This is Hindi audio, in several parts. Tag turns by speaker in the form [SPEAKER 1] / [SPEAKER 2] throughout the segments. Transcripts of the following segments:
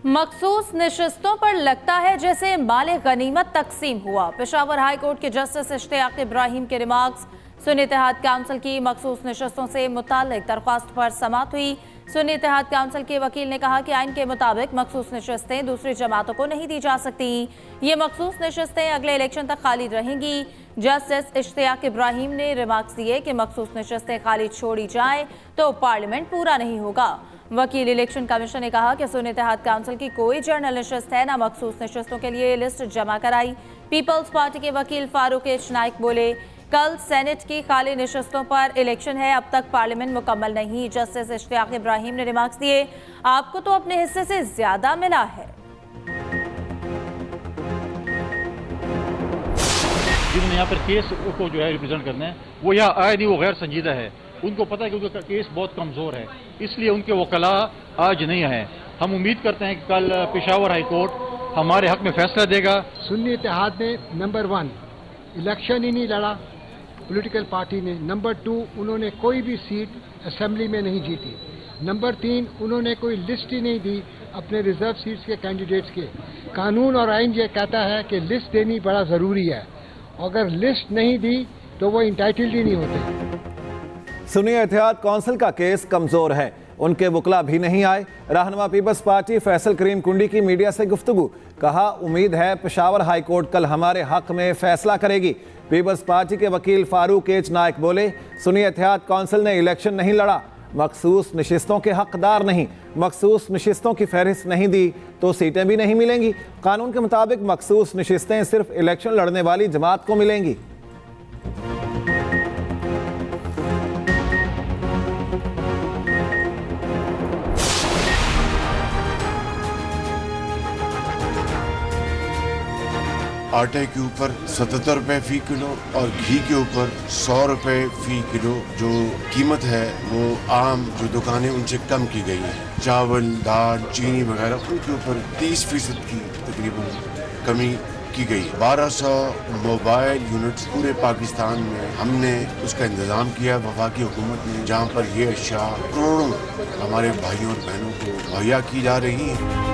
[SPEAKER 1] मखसूस नशिस्तों पर लगता है जैसे माले गनीमत तकसीम हुआ। पेशावर हाई कोर्ट के जस्टिस इश्तियाक इब्राहिम के रिमार्क्स। सुन्नी इत्तेहाद काउंसिल की मखसूस नशिस्तों से मुताल्लिक दरख्वास्त पर समाअत हुई। सुन्नी इत्तेहाद काउंसिल के वकील ने कहा कि आइन के मुताबिक मखसूस नशिस्तें दूसरी जमातों को नहीं दी जा सकती। ये मखसूस नशिस्तें अगले इलेक्शन तक खाली रहेंगी। जस्टिस इश्तियाक इब्राहिम ने रिमार्क्स दिए कि मखसूस नशिस्तें खाली छोड़ी जाए तो पार्लियामेंट पूरा नहीं होगा। वकील इलेक्शन कमीशन ने कहा कि सुन्नी इत्तेहाद काउंसिल की कोई जर्नल नशिस्त है, ना मखसूस नशिस्तों के लिए लिस्ट जमा कराई। पीपल्स पार्टी के वकील फारूक एच नाइक बोले, कल सेनेट की खाली नशिस्तों पर इलेक्शन है, अब तक पार्लियामेंट मुकम्मल नहीं। जस्टिस इश्तियाक इब्राहिम ने रिमार्क्स दिए, आपको तो अपने हिस्से से ज्यादा मिला है।
[SPEAKER 2] जिन्होंने यहाँ पर केस को जो है रिप्रेजेंट करना है, वो यहाँ आए नहीं, वो गैर संजीदा है। उनको पता है कि उनका केस बहुत कमज़ोर है, इसलिए उनके वकला आज नहीं हैं। हम उम्मीद करते हैं कि कल पेशावर हाई कोर्ट हमारे हक में फैसला देगा।
[SPEAKER 3] सुन्नी इत्तेहाद ने नंबर 1 इलेक्शन ही नहीं लड़ा पॉलिटिकल पार्टी ने। नंबर 2 उन्होंने कोई भी सीट असेंबली में नहीं जीती। नंबर 3 उन्होंने कोई लिस्ट ही नहीं दी अपने रिजर्व सीट्स के कैंडिडेट्स के। कानून और आइन ये कहता है कि लिस्ट देनी बड़ा ज़रूरी है, अगर लिस्ट नहीं दी तो वो इंटाइटल्ड ही नहीं होते।
[SPEAKER 4] सुन्नी इत्तेहाद काउंसिल का केस कमजोर है, उनके वकला भी नहीं आए। रहनुमा पीपल्स पार्टी फैसल करीम कुंडी की मीडिया से गुफ्तगू, कहा उम्मीद है पेशावर हाई कोर्ट कल हमारे हक में फैसला करेगी। पीपल्स पार्टी के वकील फारूक एच नाइक बोले, सुन्नी इत्तेहाद काउंसिल ने इलेक्शन नहीं लड़ा, मखसूस नशिस्तों के हकदार नहीं, मखसूस नशिस्तों की फहरिस्त नहीं दी तो सीटें भी नहीं मिलेंगी। कानून के मुताबिक मखसूस नशिस्तें सिर्फ इलेक्शन लड़ने वाली जमात को मिलेंगी।
[SPEAKER 5] आटे के ऊपर 77 रुपए फी किलो और घी के ऊपर 100 रुपए फी किलो जो कीमत है वो आम जो दुकानें उनसे कम की गई है। चावल, दाल, चीनी वगैरह उनके ऊपर 30% की तकरीबन कमी की गई। 1200 मोबाइल यूनिट्स पूरे पाकिस्तान में हमने उसका इंतजाम किया वफाकी हुकूमत ने, जहाँ पर ये अशिया करोड़ों हमारे भाइयों और बहनों को मुहैया की जा रही है।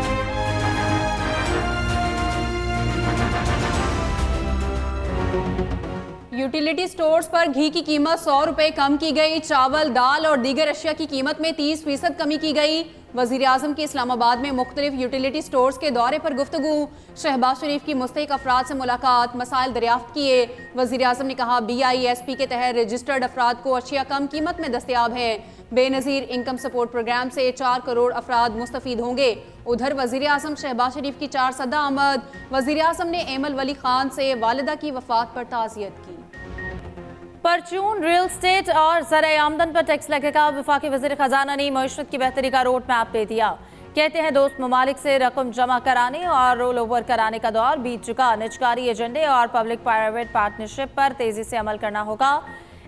[SPEAKER 6] यूटिलिटी स्टोर्स पर घी की कीमत 100 रुपए कम की गई। चावल, दाल और दीगर अशिया की कीमत में 30% कमी की गई। वजीर आजम की इस्लामाबाद में मुख्तलिफ यूटिलिटी स्टोर्स के दौरे पर गुफ्तगू। शहबाज शरीफ की मुस्तहिक अफराद से मुलाकात, मसाइल दरियाफ्त किए। वजीर आजम ने कहा BISP के तहत रजिस्टर्ड अफराद को अशिया कम कीमत में दस्तयाब है। बेनज़ीर इनकम सपोर्ट प्रोग्राम से 4 करोड़ अफराद मुस्तफीद होंगे। उधर वजीर आजम शहबाज शरीफ की 4 सदा आमद। वजीर आजम ने एमल वली खान से वालिदा की वफात पर ताज़ियत की।
[SPEAKER 1] परचून, रियल स्टेट और ज़राए आमदन पर टैक्स लगेगा। वफाकी वज़ीर खजाना ने मईशत की बेहतरी का रोड मैप दे दिया। कहते हैं दोस्त ममालिक से रकम जमा कराने और रोल ओवर कराने का दौर बीत चुका। निजकारी एजेंडे और पब्लिक प्राइवेट पार्टनरशिप पर तेजी से अमल करना होगा।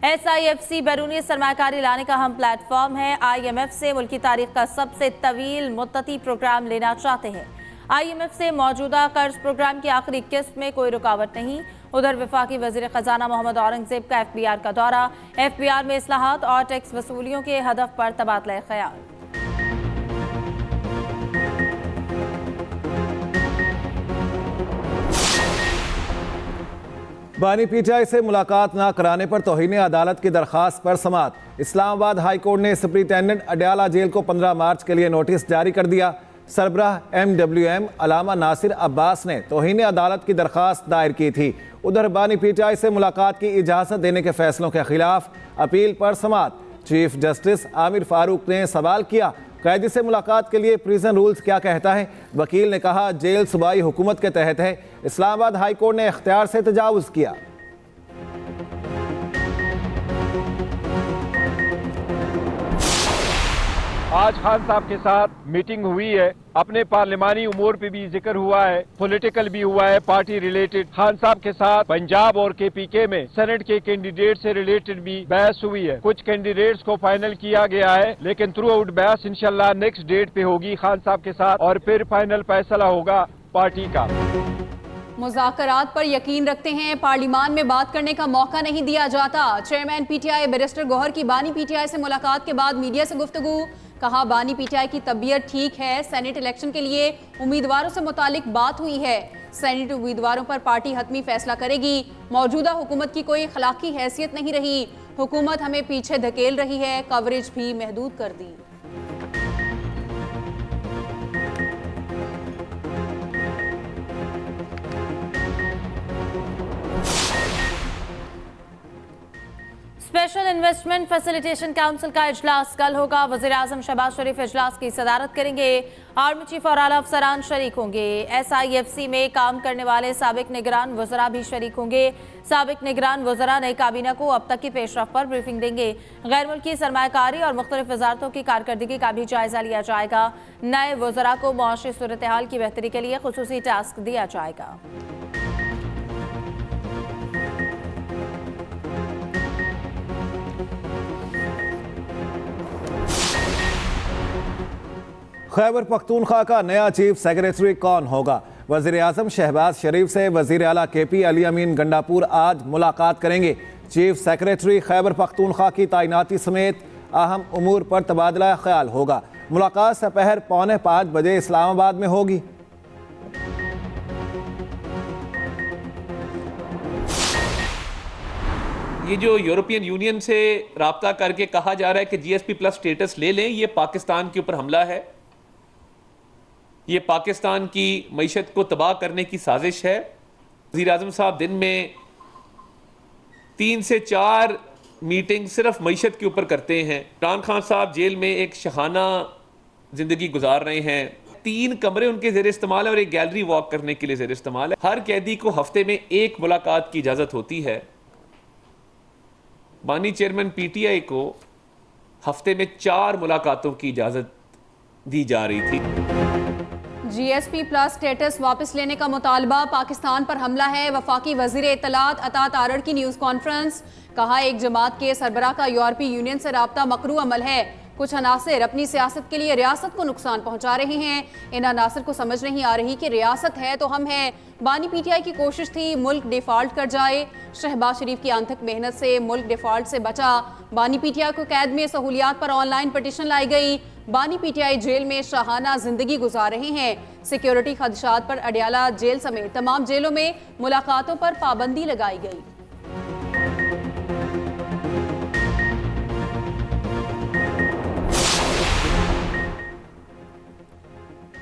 [SPEAKER 1] SIFC बैरूनी सरमाकारी लाने का हम प्लेटफॉर्म है। IMF से मुल्की तारीख का सबसे तवील मुद्दती प्रोग्राम लेना चाहते हैं। IMF से मौजूदा कर्ज प्रोग्राम की आखिरी किस्त में कोई रुकावट नहीं। उधर वफाकी वज़ीर खजाना मोहम्मद औरंगजेब का FBR का दौरा। FBR में इस्लाहात और टैक्स वसूलियों के हदफ पर तबादला ख्याल।
[SPEAKER 4] बानी PTI से मुलाकात न कराने पर तौहीन अदालत की दरख्वास्त पर समाअत। इस्लामाबाद हाई कोर्ट ने सुपरिटेंडेंट अडयाला जेल को 15 मार्च के लिए नोटिस जारी कर दिया। सरबराह MWM अलामा नासिर अब्बास ने तौहीन अदालत की दरख्वास्त दायर की थी। उधर बानी PTI से मुलाकात की इजाज़त देने के फैसलों के खिलाफ अपील पर समाअत। चीफ जस्टिस आमिर फारूक ने सवाल किया, कैदी से मुलाकात के लिए प्रिजन रूल्स क्या कहता है। वकील ने कहा जेल सूबाई हुकूमत के तहत है। इस्लामाबाद हाई कोर्ट ने इख्तियार से तजावुज़ किया।
[SPEAKER 7] आज खान साहब के साथ मीटिंग हुई है, अपने पार्लिमानी उमूर पे भी जिक्र हुआ है, पॉलिटिकल भी हुआ है, पार्टी रिलेटेड। खान साहब के साथ पंजाब और KPK में सेनेट के कैंडिडेट से रिलेटेड भी बहस हुई है। कुछ कैंडिडेट्स को फाइनल किया गया है, लेकिन थ्रू आउट बहस इंशाल्लाह नेक्स्ट डेट पे होगी खान साहब के साथ और फिर फाइनल फैसला होगा पार्टी का।
[SPEAKER 6] मुज़ाकरात पर यकीन रखते हैं, पार्लिमान में बात करने का मौका नहीं दिया जाता। चेयरमैन PTI बैरिस्टर गौहर की बानी PTI से मुलाकात के बाद मीडिया से गुफ्तगू। कहा बानी पीटीआई की तबीयत ठीक है, सेनेट इलेक्शन के लिए उम्मीदवारों से मुतालिक बात हुई है, सेनेट उम्मीदवारों पर पार्टी हतमी फैसला करेगी। मौजूदा हुकूमत की कोई अखलाकी हैसियत नहीं रही, हुकूमत हमें पीछे धकेल रही है, कवरेज भी महदूद कर दी।
[SPEAKER 1] स्पेशल इन्वेस्टमेंट फैसिलिटेशन काउंसिल का इजलास कल होगा। वज़ीर-ए-आज़म शहबाज शरीफ इजलास की सदारत करेंगे। आर्मी चीफ और आला अफसरान शरीक होंगे। SIFC में काम करने वाले साबिक निगरान वज़रा भी शरीक होंगे। साबिक निगरान वज़रा नई काबीना को अब तक की पेशरफ पर ब्रीफिंग देंगे। गैर मुल्की सरमायाकारी और मुख्तलिफ वजारतों की कारकर्दगी का भी जायजा लिया जाएगा। नए वज़रा को मुआशी सूरत हाल की बेहतरी के लिए खुसूसी टास्क दिया जाएगा।
[SPEAKER 4] खैबर पख्तूनख्वा का नया चीफ सेक्रेटरी कौन होगा? वज़ीर-ए-आज़म शहबाज शरीफ से वज़ीर आला KP अली अमीन गंडापुर आज मुलाकात करेंगे। चीफ सेक्रेटरी खैबर पख्तूनख्वा की तैनाती समेत अहम उमूर पर तबादला ख्याल होगा। मुलाकात दोपहर 4:45 बजे इस्लामाबाद में होगी।
[SPEAKER 8] ये जो यूरोपियन यूनियन से राब्ता करके कहा जा रहा है कि GSP+ स्टेटस ले लें, ये पाकिस्तान के ऊपर हमला है, ये पाकिस्तान की मईशत को तबाह करने की साजिश है। वज़ीर-ए-आज़म साहब दिन में 3 से 4 मीटिंग सिर्फ मईशत के ऊपर करते हैं। इमरान खान साहब जेल में एक शहाना जिंदगी गुजार रहे हैं। 3 कमरे उनके ज़ेर इस्तेमाल है और एक गैलरी वॉक करने के लिए ज़ेर इस्तेमाल है। हर कैदी को हफ्ते में 1 मुलाकात की इजाज़त होती है। बानी चेयरमैन PTI को हफ्ते में 4 मुलाकातों की इजाज़त दी जा रही थी।
[SPEAKER 6] GSP+ स्टेटस वापस लेने का मुतालबा, पाकिस्तान पर हमला है। वफाकी वजीर इत्तलात अता तारड़ की न्यूज़ कॉन्फ्रेंस, कहा एक जमात के सरबराह का यूरोपीय यूनियन से राब्ता मकरू अमल है। कुछ अनासर अपनी सियासत के लिए रियासत को नुकसान पहुंचा रहे हैं। इन अनासर को समझ नहीं आ रही कि रियासत है तो हम हैं। बानी PTI की कोशिश थी मुल्क डिफॉल्ट कर जाए। शहबाज शरीफ की अनथक मेहनत से मुल्क डिफॉल्ट से बचा। बानी PTI को कैद में सहूलियात पर ऑनलाइन पटिशन लाई गई। बानी PTI जेल में शाहाना जिंदगी गुजार रहे हैं। सिक्योरिटी खदशात पर अडियाला जेल समेत तमाम जेलों में मुलाकातों पर पाबंदी लगाई गई।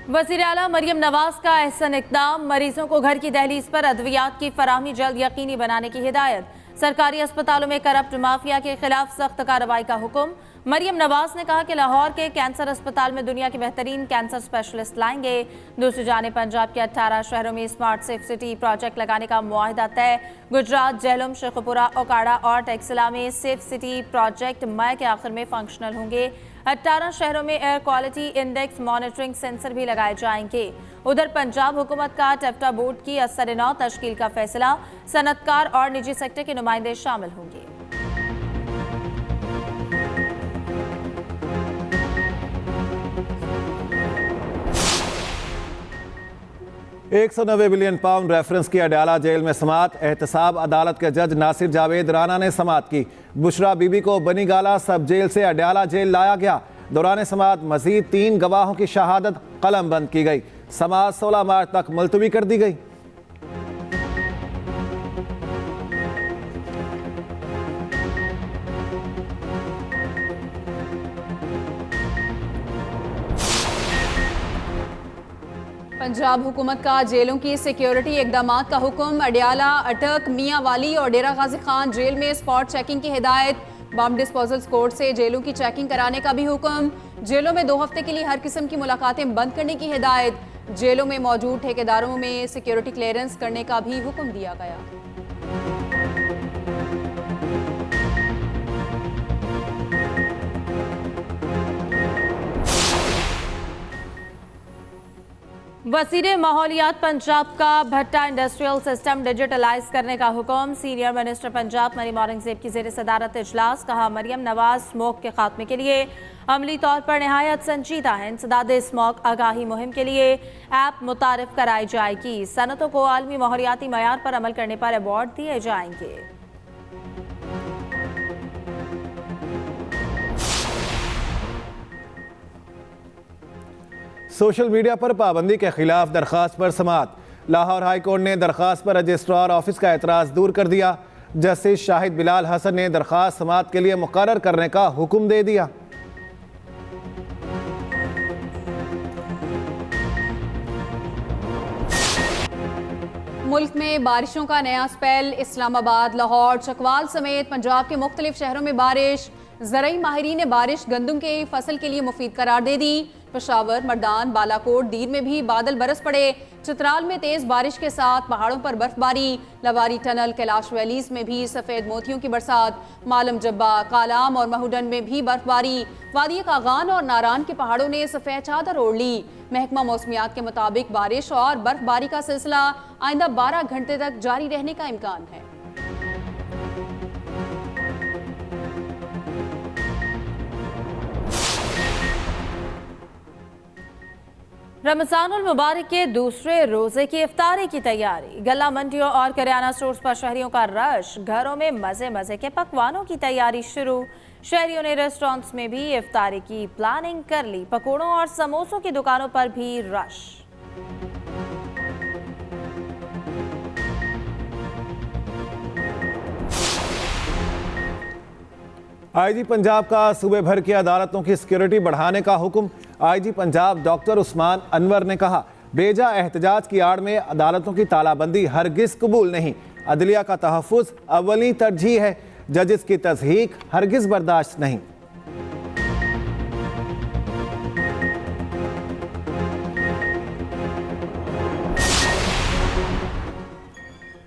[SPEAKER 1] वज़ीर आला मरियम नवाज का अहसन इक़दाम, मरीजों को घर की दहलीज पर अद्वियात की फराहमी जल्द यकीनी बनाने की हिदायत। सरकारी अस्पतालों में करप्ट माफिया के खिलाफ सख्त कार्रवाई का हुक्म। मरियम नवाज ने कहा कि लाहौर के कैंसर अस्पताल में दुनिया के बेहतरीन कैंसर स्पेशलिस्ट लाएंगे। दूसरी जानिब पंजाब के 18 शहरों में स्मार्ट सेफ सिटी प्रोजेक्ट लगाने का मुआहिदा तय। गुजरात, झेलम, शेखुपुरा, ओकाड़ा और टेक्सिला में सेफ सिटी प्रोजेक्ट मई के आखिर में फंक्शनल होंगे। 18 शहरों में air quality index monitoring sensor भी लगाए जाएंगे। उधर पंजाब हुकूमत का टेफ्टा बोर्ड की असर-ए-नौ तश्कील का फैसला, सनतकार और निजी सेक्टर के नुमाइंदे शामिल होंगे।
[SPEAKER 4] 190 बिलियन पाउंड रेफरेंस की अडयाला जेल में समात। एहतसाब अदालत के जज नासिर जावेद राना ने समात की। बुशरा बीबी को बनीगाला सब जेल से अडयाला जेल लाया गया। दौरान समात मजीद 3 गवाहों की शहादत कलम बंद की गई। समात 16 मार्च तक मुलतवी कर दी गई।
[SPEAKER 6] पंजाब हुकूमत का जेलों की सिक्योरिटी इकदामात का हुक्म। अडियाला, अटक, मियाँ वाली और डेरा गाजी खान जेल में स्पॉट चेकिंग की हिदायत। बम डिस्पोजल कोर्ट से जेलों की चेकिंग कराने का भी हुक्म। जेलों में 2 हफ्ते के लिए हर किस्म की मुलाकातें बंद करने की हिदायत। जेलों में मौजूद ठेकेदारों में सिक्योरिटी क्लियरेंस करने का भी हुक्म दिया गया।
[SPEAKER 1] वज़ीर माहौलियात पंजाब का भट्टा इंडस्ट्रियल सिस्टम डिजिटलाइज करने का हुक्म। सीनियर मिनिस्टर पंजाब मरीम औरंगजेब की ज़ेर सदारत इजलास, कहा मरियम नवाज स्मोक के खात्मे के लिए अमली तौर पर नहायत संजीदा है। इंसदाद स्मोक आगाही मुहिम के लिए ऐप मुतारिफ कराई जाएगी। सनतों को आलमी माहौलियाती मयार पर अमल करने पर अवार्ड दिए जाएंगे।
[SPEAKER 4] सोशल मीडिया पर पाबंदी के खिलाफ दरख्वास्त पर समाअत। लाहौर हाई कोर्ट ने दरख्वास्त पर रजिस्ट्रार ऑफिस का एतराज़ दूर कर दिया। जस्टिस शाहिद बिलाल हसन ने दरख्वास्त समाअत के लिए मुकर्रर करने का हुक्म दे दिया।
[SPEAKER 6] मुल्क में बारिशों का नया स्पेल। इस्लामाबाद, लाहौर, चकवाल समेत पंजाब के मुख्तलिफ शहरों में बारिश। ज़रई माहिरीन ने बारिश गंदम के फसल के लिए मुफीद करार दे दी। पेशावर, मर्दान, बालाकोट, दीर में भी बादल बरस पड़े। चित्राल में तेज़ बारिश के साथ पहाड़ों पर बर्फबारी। लवारी टनल, कैलाश वैलीज में भी सफ़ेद मोतियों की बरसात। मालम जब्बा, कालाम और महूडन में भी बर्फबारी। वादी कागान और नारान के पहाड़ों ने सफ़ेद चादर ओढ़ ली। महकमा मौसमियात के मुताबिक बारिश और बर्फबारी का सिलसिला आइंदा 12 घंटे तक जारी रहने का इम्कान है।
[SPEAKER 1] रमज़ानुल मुबारक के दूसरे रोजे की इफ्तारी की तैयारी। गल्ला मंडियों और करियाना स्टोर्स पर शहरियों का रश। घरों में मजे मजे के पकवानों की तैयारी शुरू। शहरियों ने रेस्टोरेंट्स में भी इफ्तारी की प्लानिंग कर ली। पकौड़ों और समोसों की दुकानों पर भी रश।
[SPEAKER 4] आईजी पंजाब का सूबे भर की अदालतों की सिक्योरिटी बढ़ाने का हुक्म। आईजी पंजाब डॉक्टर उस्मान अनवर ने कहा, बेजा एहतजाज की आड़ में अदालतों की तालाबंदी हरगिज कबूल नहीं। अदलिया का तहफ़्फ़ुज़ अव्वली तरजीह है। जजेस की तज़हीक हरगिज बर्दाश्त नहीं।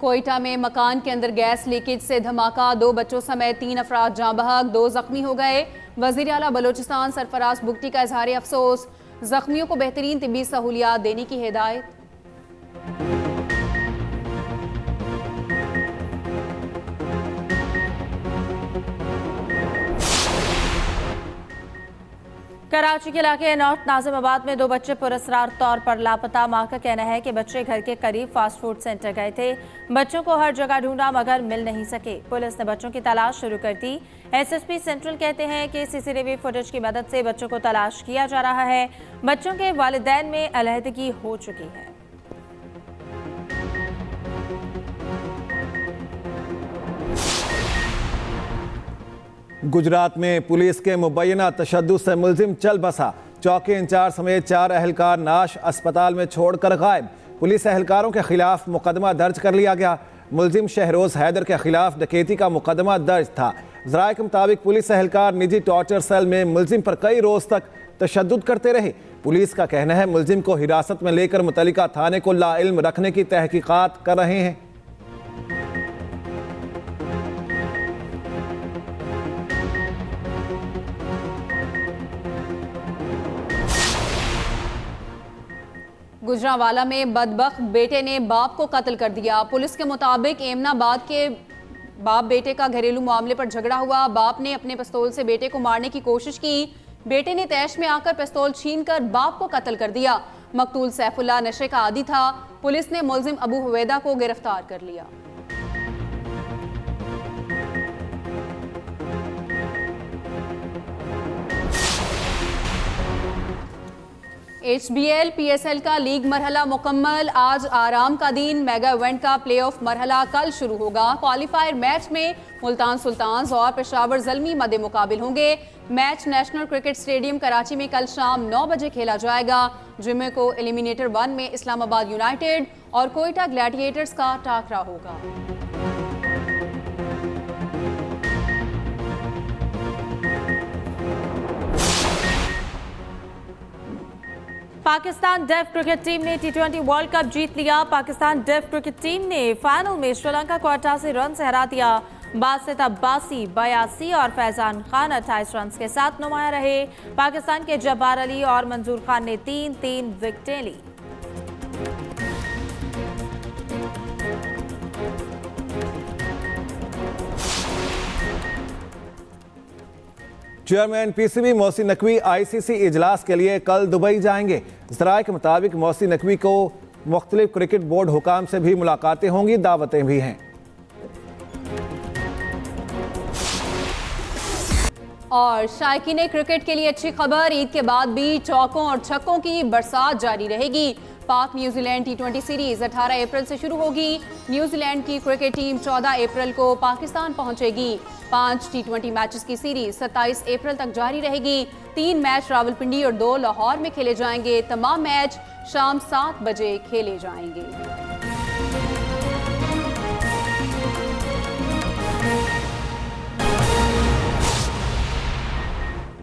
[SPEAKER 6] कोयटा में मकान के अंदर गैस लीकेज से धमाका। 2 बच्चों समेत 3 अफराद जाँ बहक, 2 जख्मी हो गए। वज़ीर आला बलोचिस्तान सरफराज बुगटी का इजहार अफसोस। जख्मियों को बेहतरीन तिब्बी सहूलियात देने की हिदायत।
[SPEAKER 1] कराची के इलाके नॉर्थ नाजिमाबाद में 2 बच्चे पुरस्कार तौर पर लापता। मां का कहना है कि बच्चे घर के करीब फास्ट फूड सेंटर गए थे। बच्चों को हर जगह ढूंढा मगर मिल नहीं सके। पुलिस ने बच्चों की तलाश शुरू कर दी। एसएसपी सेंट्रल कहते हैं कि सीसीटीवी फुटेज की मदद से बच्चों को तलाश किया जा रहा है। बच्चों के वालिदैन में अलहदगी हो चुकी है।
[SPEAKER 4] गुजरात में पुलिस के मुबैना तशद्दुद से मुलजिम चल बसा। चौकी इंचार्ज समेत 4 एहलकार नाश अस्पताल में छोड़कर गायब। पुलिस एहलकारों के खिलाफ मुकदमा दर्ज कर लिया गया। मुलजिम शहरोज हैदर के खिलाफ डकैती का मुकदमा दर्ज था। ज़राए के मुताबिक पुलिस एहलकार निजी टॉर्चर सेल में मुलजिम पर कई रोज तक तशद्दुद करते रहे। पुलिस का कहना है मुलजिम को हिरासत में लेकर मुतल्लिका थाने को लाइल्म रखने की तहकीकात कर रहे हैं।
[SPEAKER 6] गुजरांवाला में बदबख्त बेटे ने बाप को कत्ल कर दिया। पुलिस के मुताबिक एमनाबाद के बाप बेटे का घरेलू मामले पर झगड़ा हुआ। बाप ने अपने पिस्तौल से बेटे को मारने की कोशिश की। बेटे ने तैश में आकर पिस्तौल छीनकर बाप को कत्ल कर दिया। मकतूल सैफुल्लाह नशे का आदी था। पुलिस ने मुलजिम अबू हुवैदा को गिरफ्तार कर लिया। HBL PSL का लीग मरहला मुकम्मल। आज आराम का दिन। मेगा इवेंट का प्लेऑफ मरहला कल शुरू होगा। क्वालिफायर मैच में मुल्तान सुल्तान्स और पेशावर ज़ल्मी मद्दे मुकाबिल होंगे। Match national cricket stadium Karachi में कल शाम 9 बजे खेला जाएगा। जुमे को एलिमिनेटर 1 में इस्लामाबाद यूनाइटेड और कोयटा ग्लैडिएटर्स का टाकरा होगा।
[SPEAKER 1] पाकिस्तान डेफ क्रिकेट टीम ने T20 वर्ल्ड कप जीत लिया। पाकिस्तान डेफ क्रिकेट टीम ने फाइनल में श्रीलंका को 88 रन से हरा दिया। बासित अब्बासी 82 और फैजान खान 28 रन के साथ नुमाया रहे। पाकिस्तान के जब्बार अली और मंजूर खान ने 3-3 विकेटें ली।
[SPEAKER 4] Chairman PCB Mohsin Naqvi ICC इजलास के लिए कल दुबई जाएंगे। ज़राए के मुताबिक मोहसिन नकवी को मुख्तलिफ क्रिकेट बोर्ड हुकाम से भी मुलाकातें होंगी, दावतें भी हैं।
[SPEAKER 6] और शायकीन क्रिकेट के लिए अच्छी खबर, ईद के बाद भी चौकों और छक्कों की बरसात जारी रहेगी। पाक न्यूजीलैंड टी20 सीरीज 18 अप्रैल से शुरू होगी। न्यूजीलैंड की क्रिकेट टीम 14 अप्रैल को पाकिस्तान पहुंचेगी। 5 टी20 मैचेस की सीरीज 27 अप्रैल तक जारी रहेगी। 3 मैच रावलपिंडी और 2 लाहौर में खेले जाएंगे। तमाम मैच शाम 7 बजे खेले जाएंगे।